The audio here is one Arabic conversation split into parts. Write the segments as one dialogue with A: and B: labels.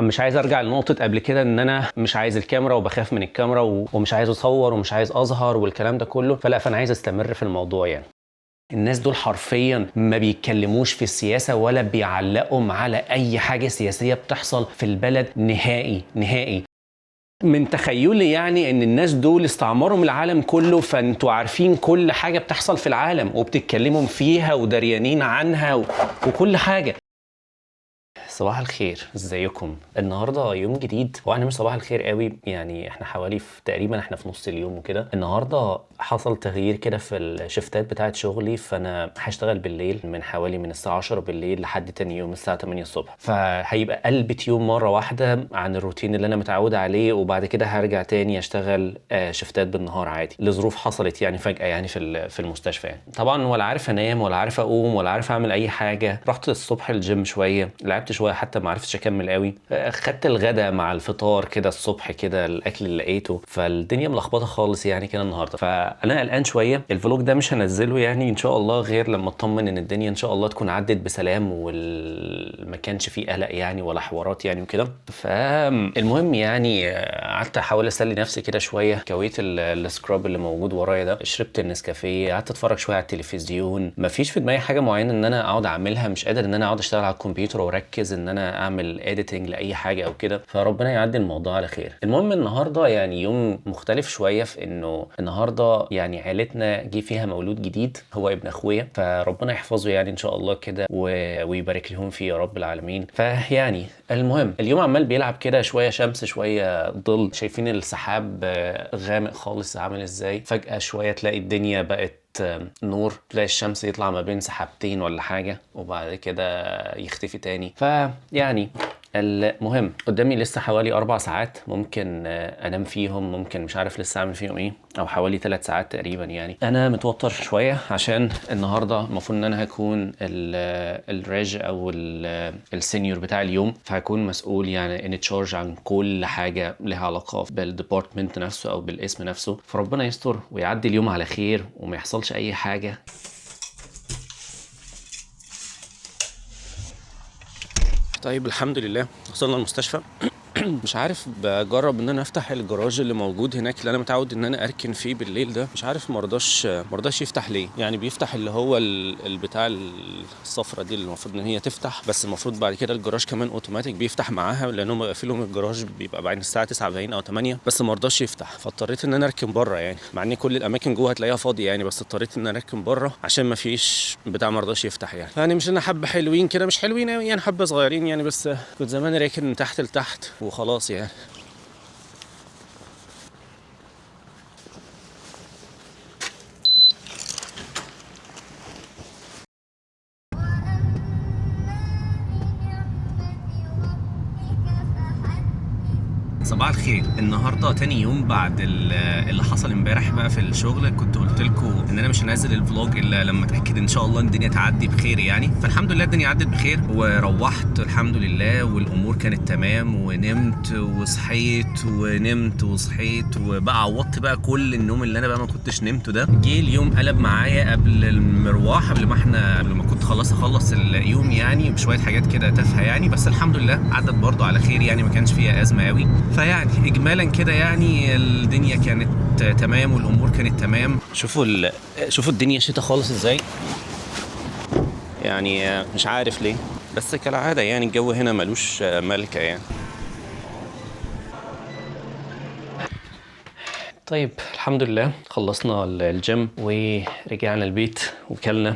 A: مش عايز ارجع لنقطه قبل كده ان انا مش عايز الكاميرا وبخاف من الكاميرا ومش عايز اصور ومش عايز اظهر والكلام ده كله، فانا عايز استمر في الموضوع يعني. الناس دول حرفيا ما بيتكلموش في السياسة ولا بيعلقوا على أي حاجة سياسية بتحصل في البلد نهائي نهائي. من تخيلي يعني ان الناس دول استعمروا العالم كله، فانتوا عارفين كل حاجة بتحصل في العالم وبتتكلموا فيها ودريانين عنها وكل حاجة. صباح الخير، ازيكم؟ النهارده يوم جديد، وانا مش صباح الخير قوي يعني، احنا حوالي تقريبا في نص اليوم وكده. النهارده حصل تغيير كده في الشفتات بتاعه شغلي، فانا هشتغل بالليل من من الساعه 10 بالليل لحد تاني يوم الساعه 8 الصبح، فهيبقى قلبت يوم مره واحده عن الروتين اللي انا متعود عليه، وبعد كده هرجع تاني اشتغل شفتات بالنهار عادي لظروف حصلت يعني فجاه يعني في المستشفى يعني. طبعا ولا عارف انام ولا عارف اقوم ولا عارف اعمل اي حاجه. رحت الصبح الجيم شويه، لعبت شويه حتى ما عرفتش اكمل قوي. خدت الغدا مع الفطار كده الصبح كده الاكل اللي لقيته، فالدنيا ملخبطه خالص يعني كده النهارده. فانا قلقان شويه. الفلوج ده مش هنزله يعني ان شاء الله غير لما اطمن ان الدنيا ان شاء الله تكون عدت بسلام وما كانش فيه قلق يعني ولا حوارات يعني وكده. فالمهم يعني قعدت احاول اسلي نفسي كده شويه، كويت السكراب اللي موجود ورايا ده، شربت النسكافيه، قعدت اتفرج شويه على التلفزيون. مفيش في دماغي حاجه معينه ان انا اقعد اعملها، مش قادر ان انا اقعد اشتغل على الكمبيوتر واركز ان انا اعمل اديتنج لاي حاجه او كده، فربنا يعدي الموضوع على خير. المهم النهارده يعني يوم مختلف شويه في انه النهارده يعني عيلتنا جه فيها مولود جديد، هو ابن اخويا، فربنا يحفظه يعني ان شاء الله كده ويبارك لهم فيه يا رب العالمين. فيعني المهم اليوم عمال بيلعب كده، شويه شمس شويه ظل، شايفين السحاب غامق خالص عامل ازاي، فجاه شويه تلاقي الدنيا بقت نور، تلاقي الشمس يطلع ما بين سحابتين ولا حاجة وبعد كده يختفي تاني. فيعني المهم قدامي لسه حوالي 4 ساعات ممكن انام فيهم، ممكن مش عارف لسه اعمل فيهم ايه، او حوالي 3 ساعات تقريبا يعني. انا متوتر شوية عشان النهاردة المفروض ان انا هكون الريج او السينيور بتاع اليوم، فهكون مسؤول يعني ان تشارج عن كل حاجة لها علاقة بالديبارتمنت نفسه او بالاسم نفسه. فربنا يستر ويعدي اليوم على خير وما يحصلش اي حاجة. طيب الحمد لله وصلنا المستشفى. مش عارف، بجرب ان انا افتح الجراج اللي موجود هناك اللي انا متعود ان انا اركن فيه بالليل ده، مش عارف مرضاش يفتح ليه يعني. بيفتح اللي هو البتاع الصفرة دي اللي المفروض ان هي تفتح، بس المفروض بعد كده الجراج كمان اوتوماتيك بيفتح معاها، لانهم قافلهم الجراج بيبقى بعد الساعه 9 باين او 8، بس مرضاش يفتح، فاضطريت ان انا اركن بره يعني، مع ان كل الاماكن جوه هتلاقيها فاضيه يعني، بس اضطريت ان انا اركن بره عشان ما فيش بتاع مرضاش يفتح يعني. يعني مش انا حبه حلوين كده، مش حلوين قوي يعني، حبه صغيرين يعني، بس كنت زمان راكن من تحت لتحت وخلاص يعني. صباح الخير. النهارده تاني يوم بعد اللي حصل امبارح بقى في الشغل. كنت قلت لكم ان انا مش هنزل الفلوج الا لما اتاكد ان شاء الله الدنيا تعدي بخير يعني، فالحمد لله الدنيا عدت بخير وروحت الحمد لله والامور كانت تمام، ونمت وصحيت ونمت وصحيت، وبقى عوضت بقى كل النوم اللي انا بقى ما كنتش نمته ده. جه اليوم قلب معايا قبل المروح، قبل ما كنت اخلص اليوم يعني بشويه حاجات كده تافهه يعني، بس الحمد لله عدت برضو على خير يعني، ما كانش فيها ازمه قوي. فيعني اجمالا كده يعني الدنيا كانت تمام والامور كانت تمام. شوفوا الدنيا شتا خالص ازاي يعني، مش عارف ليه، بس كالعاده يعني الجو هنا ملوش ملكه يعني. طيب الحمد لله خلصنا الجيم ورجعنا البيت وكلنا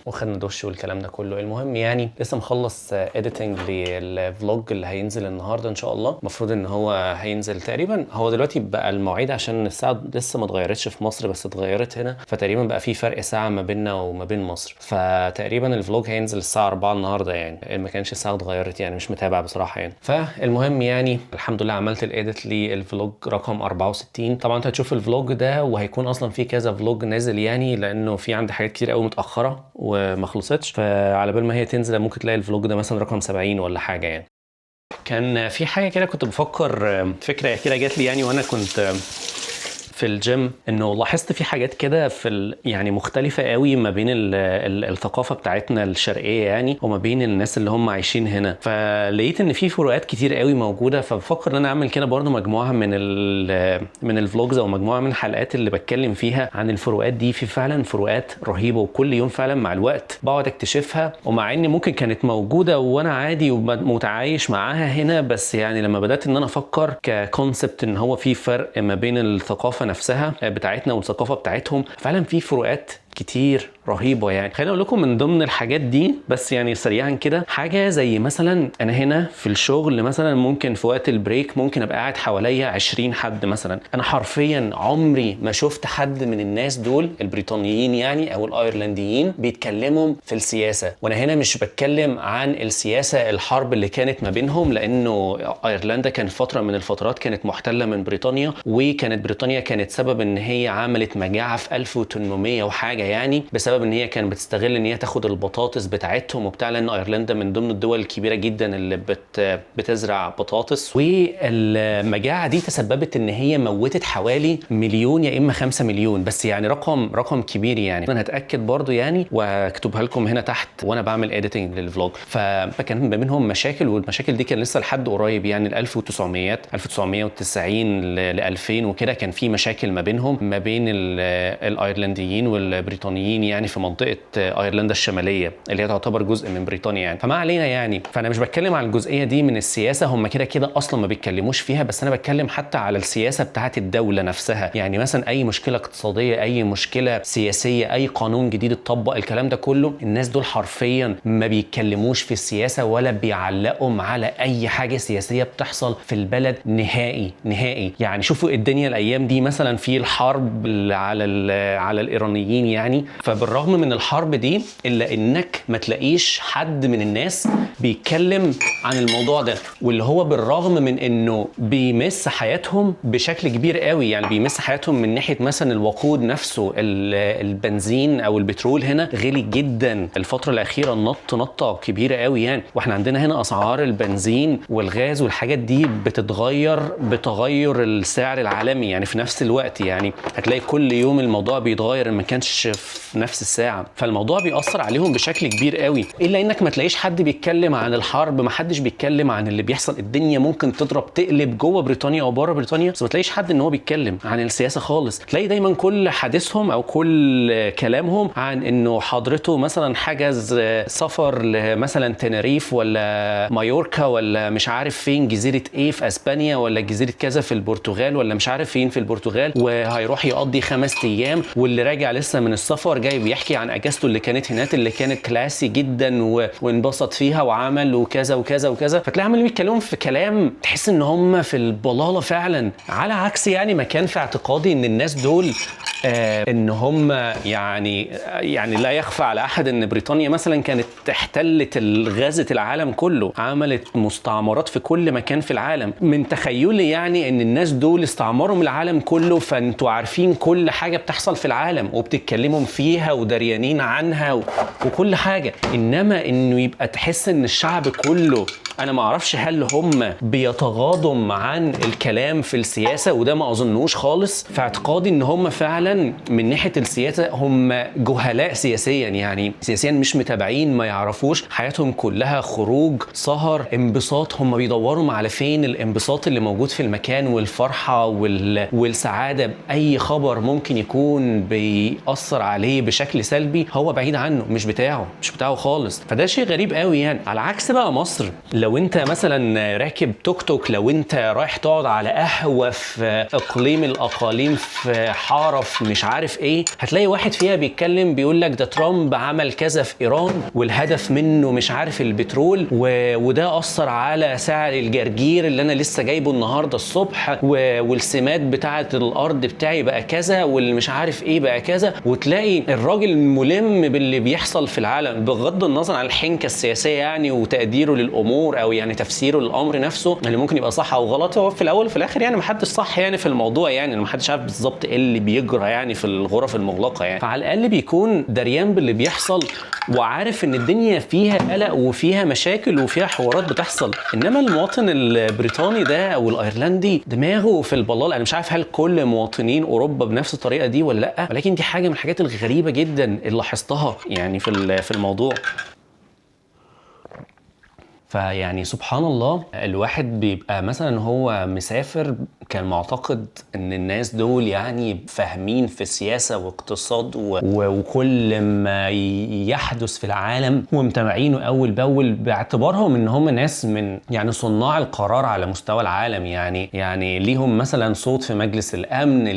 A: وخدنا دش والكلام ده كله. المهم يعني لسه مخلص اديتنج للفلوج اللي هينزل النهارده ان شاء الله. المفروض ان هو هينزل تقريبا، هو دلوقتي بقى المواعيد عشان الساعه لسه ما اتغيرتش في مصر بس اتغيرت هنا، فتقريبا بقى في فرق ساعه ما بيننا وما بين مصر، فتقريبا الفلوج هينزل الساعه 4 النهارده يعني، ما كانش الساعه اتغيرت يعني، مش متابع بصراحه يعني. فالمهم يعني الحمد لله عملت الاديت للفلوج رقم 64. طبعا انت هتشوف الفلوج ده وهيكون اصلا في كذا فلوج نازل يعني، لانه في عندي حاجات كتير قوي متاخره وما خلصتش، فعلى بال ما هي تنزل ممكن تلاقي الفلوج ده مثلا رقم 70 ولا حاجه يعني. كان في حاجه كده كنت بفكر، فكره كده جات لي يعني وانا كنت في الجيم انه لاحظت في حاجات كده يعني مختلفه قوي ما بين الثقافه بتاعتنا الشرقيه يعني وما بين الناس اللي هم عايشين هنا. فلقيت ان في فروقات كتير قوي موجوده، فبفكر ان انا اعمل كده برضو مجموعه من الفلوجز او مجموعه من الحلقات اللي بتكلم فيها عن الفروقات دي. في فعلا فروقات رهيبه، وكل يوم فعلا مع الوقت بقعد اكتشفها، ومع ان ممكن كانت موجوده وانا عادي ومتعايش معاها هنا، بس يعني لما بدات ان انا افكر ككونسبت ان هو في فرق ما بين الثقافه نفسها بتاعتنا والثقافه بتاعتهم، فعلا في فروقات كتير رهيبه. يعني خليني اقول لكم من ضمن الحاجات دي بس يعني سريعا كده، حاجه زي مثلا انا هنا في الشغل مثلا ممكن في وقت البريك ممكن ابقى قاعد حواليا 20 حد مثلا. انا حرفيا عمري ما شفت حد من الناس دول البريطانيين يعني او الايرلنديين بيتكلموا في السياسه. وانا هنا مش بتكلم عن السياسه الحرب اللي كانت ما بينهم، لانه ايرلندا كانت فتره من الفترات كانت محتله من بريطانيا، وكانت بريطانيا كانت سبب ان هي عملت مجاعه في 1800 وحاجه يعني، بسبب ان هي كانت بتستغل ان هي تاخد البطاطس بتاعتهم وبتاع، لان ايرلندا من ضمن الدول الكبيره جدا اللي بتزرع بطاطس. والمجاعه دي تسببت ان هي موتت حوالي مليون يا اما 5 مليون، بس يعني رقم كبير يعني. انا هتاكد برضو يعني واكتبها لكم هنا تحت وانا بعمل اديتنج للفلوج. فكان ما بينهم مشاكل، والمشاكل دي كان لسه لحد قريب يعني 1990 ل 2000 وكده، كان في مشاكل ما بينهم ما بين الايرلنديين والبريطانيين يعني في منطقه ايرلندا الشماليه اللي هي تعتبر جزء من بريطانيا يعني. فما علينا يعني، فانا مش بتكلم على الجزئيه دي من السياسه، هم كده كده اصلا ما بيتكلموش فيها، بس انا بتكلم حتى على السياسه بتاعه الدوله نفسها. يعني مثلا اي مشكله اقتصاديه، اي مشكله سياسيه، اي قانون جديد اتطبق، الكلام ده كله الناس دول حرفيا ما بيتكلموش في السياسه ولا بيعلقوا على اي حاجه سياسيه بتحصل في البلد نهائي نهائي. يعني شوفوا الدنيا الايام دي مثلا في الحرب على الايرانيين يعني، فبالرغم من الحرب دي الا انك ما تلاقيش حد من الناس بيتكلم عن الموضوع ده، واللي هو بالرغم من انه بيمس حياتهم بشكل كبير قوي. يعني بيمس حياتهم من ناحيه مثلا الوقود نفسه، البنزين او البترول هنا غلي جدا الفتره الاخيره، نطه كبيره قوي يعني. واحنا عندنا هنا اسعار البنزين والغاز والحاجات دي بتتغير بتغير السعر العالمي يعني في نفس الوقت. يعني هتلاقي كل يوم الموضوع بيتغير ما كانش في نفس الساعه، فالموضوع بيأثر عليهم بشكل كبير قوي. الا انك ما تلاقيش حد بيتكلم عن الحرب، ما حدش بيتكلم عن اللي بيحصل. الدنيا ممكن تضرب تقلب جوه بريطانيا او بره بريطانيا، بس ما تلاقيش حد ان هو بيتكلم عن السياسه خالص. تلاقي دايما كل حديثهم او كل كلامهم عن انه حضرته مثلا حجز سفر لمثلا تنريف ولا مايوركا ولا مش عارف فين، جزيره ايه في اسبانيا ولا جزيره كذا في البرتغال ولا مش عارف فين في البرتغال، وهيروح يقضي 5 ايام، واللي راجع لسه من السفر جاي بيحكي عن اجازته اللي كانت هناك اللي كانت كلاسي جدا وانبسط فيها وعمل وكذا وكذا وكذا. فتلاقي عمالين بيتكلموا في كلام تحس ان هم في البلاله فعلا، على عكس يعني ما كان في اعتقادي ان الناس دول ان هم يعني لا يخفى على احد ان بريطانيا مثلا كانت احتلت غزت العالم كله، عملت مستعمرات في كل مكان في العالم. من تخيلي يعني ان الناس دول استعمروا العالم كله، فانتوا عارفين كل حاجه بتحصل في العالم وبتتكلموا فيها وداريانين عنها وكل حاجه. انما انه يبقى تحس ان الشعب كله، انا ما اعرفش هل هم بيتغاضوا عن الكلام في السياسه، وده ما اظنوش خالص. في اعتقادي ان هم فعلا من ناحيه السياسه هم جهلاء سياسيا، يعني سياسيا مش متابعين، ما يعرفوش، حياتهم كلها خروج سهر انبساط. هم بيدوروا على فين الانبساط اللي موجود في المكان والفرحه والسعاده. باي خبر ممكن يكون بيأثر عليه بشكل سلبي هو بعيد عنه، مش بتاعه خالص. فده شيء غريب قوي يعني. على عكس بقى مصر، لو انت مثلا راكب توك توك، لو انت رايح تقعد على قهوه في اقليم الاقاليم في حاره في مش عارف ايه، هتلاقي واحد فيها بيتكلم بيقول لك ده ترامب عمل كذا في ايران والهدف منه مش عارف البترول، وده اثر على سعر الجرجير اللي انا لسه جايبه النهارده الصبح، والسماد بتاعه الارض بتاعي بقى كذا، واللي مش عارف ايه بقى كذا. وتلاقي الراجل ملم باللي بيحصل في العالم بغض النظر عن الحنكه السياسيه يعني وتقديره للامور الامور او يعني تفسيره للامر نفسه اللي ممكن يبقى صح او غلط. هو في الاول وفي الاخر يعني محدش صح يعني في الموضوع، يعني محدش عارف بالظبط ايه اللي بيجرى يعني في الغرف المغلقه يعني. فعلى الاقل بيكون دريان باللي بيحصل وعارف ان الدنيا فيها قلق وفيها مشاكل وفيها حوارات بتحصل. انما المواطن البريطاني ده او الايرلندي دماغه في البلال. انا مش عارف هل كل مواطنين اوروبا بنفس الطريقه دي ولا لا، ولكن دي حاجه من الحاجات الغريبه جدا اللي لاحظتها يعني في الموضوع. فيعني سبحان الله الواحد بيبقى مثلا هو مسافر كان معتقد ان الناس دول يعني فاهمين في سياسة واقتصاد وكل ما يحدث في العالم ومتابعينه اول باول، باعتبارهم ان هم ناس من يعني صناع القرار على مستوى العالم. يعني ليهم مثلا صوت في مجلس الامن،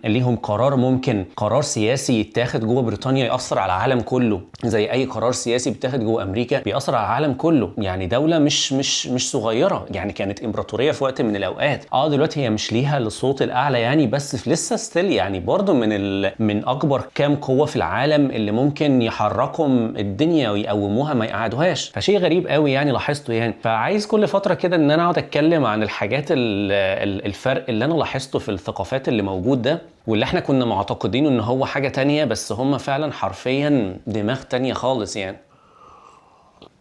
A: ليهم قرار، ممكن قرار سياسي يتاخد جوه بريطانيا يأثر على العالم كله، زي اي قرار سياسي بيتاخد جوه امريكا بيأثر على العالم كله. يعني دولة مش صغيرة، يعني كانت امبراطورية في وقت من الاوقات. دلوقتي هي مش ليها الصوت الاعلى يعني، بس لسه ستيل يعني برضو من اكبر كام قوة في العالم اللي ممكن يحركهم الدنيا ويقوموها ما يقعدوهاش. فشيء غريب قوي يعني لاحظته يعني. فعايز كل فترة كده ان انا اقعد اتكلم عن الحاجات الفرق اللي انا لاحظته في الثقافات اللي موجود ده، واللي احنا كنا معتقدينه ان هو حاجة تانية، بس هم فعلا حرفيا دماغ تانية خالص يعني.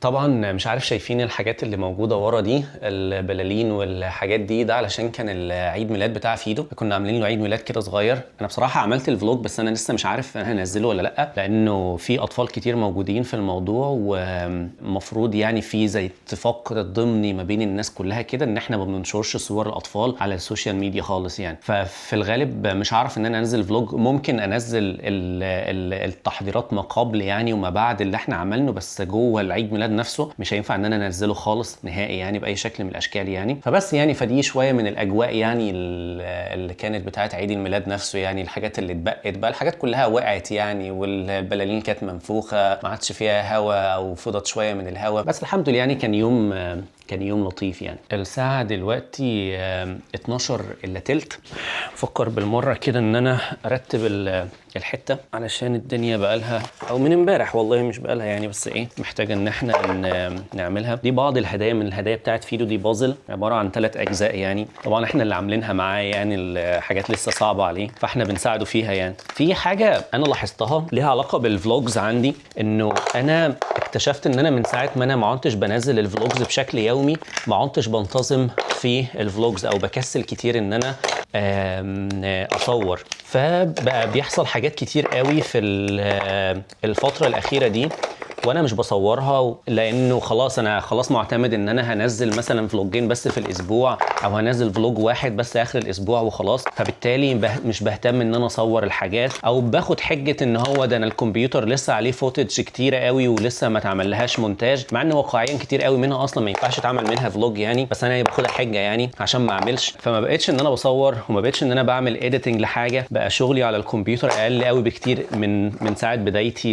A: طبعا مش عارف شايفين الحاجات اللي موجوده ورا دي، البلالين والحاجات دي، ده علشان كان العيد ميلاد بتاع فيدو، كنا عاملين له عيد ميلاد كده صغير. انا بصراحه عملت الفلوج بس انا لسه مش عارف انا هنزله ولا لا، لانه في اطفال كتير موجودين في الموضوع، ومفروض يعني في زي اتفاق ضمني ما بين الناس كلها كده ان احنا ما بننشرش صور الاطفال على السوشيال ميديا خالص يعني. ففي الغالب مش عارف ان انا انزل فلوج، ممكن انزل التحضيرات ما قبل يعني وما بعد اللي احنا عملنه، بس جوه العيد ميلاد نفسه مش هينفع ان انا انزله خالص نهائي يعني باي شكل من الاشكال يعني. فبس يعني فدي شويه من الاجواء يعني اللي كانت بتاعه عيد الميلاد نفسه يعني. الحاجات اللي اتبقت بقى الحاجات كلها وقعت يعني، والبلالين كانت منفوخه ما عادش فيها هواء او فضت شويه من الهواء، بس الحمد لله يعني كان يوم لطيف يعني. الساعة دلوقتي 12 الا تلت. فكر بالمرة كده ان انا ارتب الحتة علشان الدنيا بقالها او من امبارح والله مش بقالها يعني، بس ايه محتاجة ان احنا نعملها. دي بعض الهدايا من الهدايا بتاعت فيدو، دي بازل عبارة عن 3 اجزاء يعني. طبعا احنا اللي عاملينها معاه يعني، الحاجات لسه صعبة عليه فاحنا بنساعده فيها يعني. في حاجة انا لاحظتها ليها علاقة بالفلوجز عندي، انه انا اكتشفت ان انا من ساعة ما انا ما عدتش بنزل الفلوجز بشكل يومي، ما عدتش بنتظم في الفلوجز او بكسل كتير ان انا اصور. فبقى بيحصل حاجات كتير قوي في الفترة الأخيرة دي وانا مش بصورها، لانه انا خلاص معتمد ان انا هنزل مثلا فلوجين بس في الاسبوع، او هنزل فلوج واحد بس اخر الاسبوع وخلاص. فبالتالي مش بهتم ان انا اصور الحاجات، او باخد حجه ان هو ده انا الكمبيوتر لسه عليه فوتج كتيره قوي ولسه ما اتعملهاش مونتاج، مع ان واقعيا كتير قوي منها اصلا ما ينفعش تعمل منها فلوج يعني، بس انا باخدها حجه يعني عشان ما اعملش. فما بقتش ان انا بصور وما بقتش ان انا بعمل اديتنج لحاجه، بقى شغلي على الكمبيوتر اقل قوي بكتير من ساعه بدايتي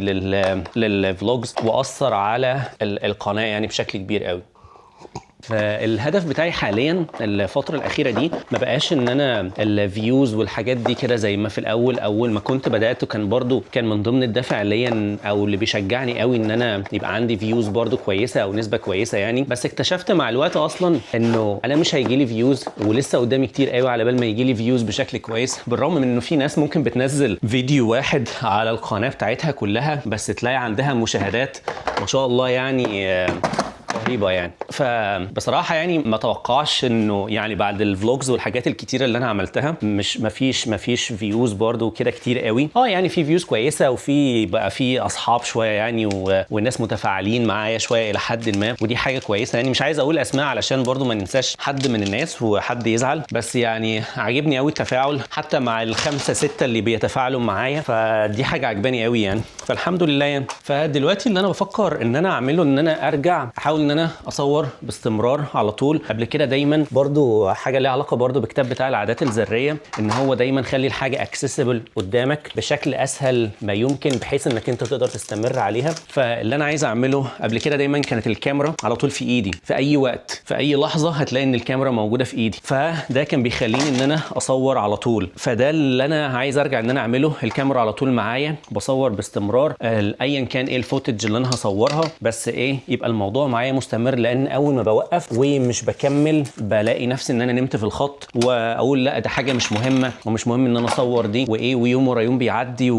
A: للفلوجز، واثر على القناه يعني بشكل كبير قوي. فالهدف بتاعي حاليا الفترة الأخيرة دي ما بقاش إن أنا الفيوز والحاجات دي كده زي ما في أول ما كنت بدأت، كان من ضمن الدافع ليا أو اللي بيشجعني قوي إن أنا يبقى عندي فيوز برضو كويسة أو نسبة كويسة يعني. بس اكتشفت مع الوقت أصلا إنه أنا مش هيجي لي فيوز، ولسه قدامي كتير قوي على بال ما يجي لي فيوز بشكل كويس، بالرغم من إنه في ناس ممكن بتنزل فيديو واحد على القناة بتاعتها كلها بس تلاقي عندها مشاهدات ما شاء الله يعني رهيبه يعني. فبصراحه يعني ما توقعش انه يعني بعد الفلوجز والحاجات الكتيره اللي انا عملتها ما فيش فيوز برضو كده كتير قوي. يعني في فيوز كويسه، وفي بقى في اصحاب شويه يعني، والناس متفاعلين معايا شويه الى حد ما، ودي حاجه كويسه يعني. مش عايز اقول اسماء علشان برضو ما ننساش حد من الناس وحد يزعل، بس يعني عاجبني قوي التفاعل حتى مع الخمسه سته اللي بيتفاعلوا معايا، فدي حاجه عجباني قوي يعني، فالحمد لله يعني. فدلوقتي اللي انا بفكر ان انا اعمله ان انا ارجع احاول ان انا اصور باستمرار على طول. قبل كده دايما برضو حاجه ليها علاقه برضو بكتاب بتاع العادات الذريه، ان هو دايما خلي الحاجه اكسسبل قدامك بشكل اسهل ما يمكن، بحيث انك انت تقدر تستمر عليها. فاللي انا عايز اعمله قبل كده دايما كانت الكاميرا على طول في ايدي، في اي وقت في اي لحظه هتلاقي ان الكاميرا موجوده في ايدي، فده كان بيخليني ان انا اصور على طول. فده اللي انا عايز ارجع ان انا اعمله، الكاميرا على طول معايا، بصور باستمرار ايا كان ايه الفوتج اللي انا هصورها، بس ايه يبقى الموضوع معايا مستمر، لان اول ما بوقف ومش بكمل بلاقي نفسي ان انا نمت في الخط، واقول لا ده حاجه مش مهمه ومش مهم ان انا اصور دي وايه، ويوم ورا يوم بيعدي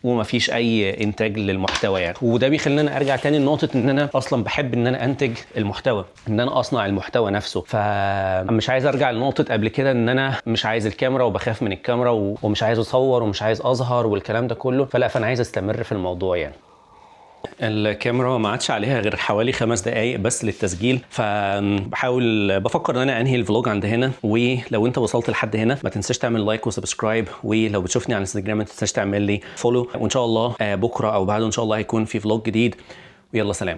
A: ومفيش اي انتاج للمحتوى يعني. وده بيخليني انا ارجع تاني لنقطه ان انا اصلا بحب ان انا انتج المحتوى، ان انا اصنع المحتوى نفسه. فمش عايز ارجع لنقطه قبل كده ان انا مش عايز الكاميرا وبخاف من الكاميرا ومش عايز اصور ومش عايز اظهر والكلام ده كله. فانا عايز استمر في الموضوع يعني. الكاميرا ما عادش عليها غير حوالي 5 دقايق بس للتسجيل، بفكر ان انا انهي الفلوج عند هنا. ولو انت وصلت لحد هنا ما تنساش تعمل لايك وسبسكرايب، ولو بتشوفني على الانستجرام ما تنساش تعمل لي فولو. وان شاء الله بكره او بعده ان شاء الله هيكون في فلوج جديد. ويلا سلام.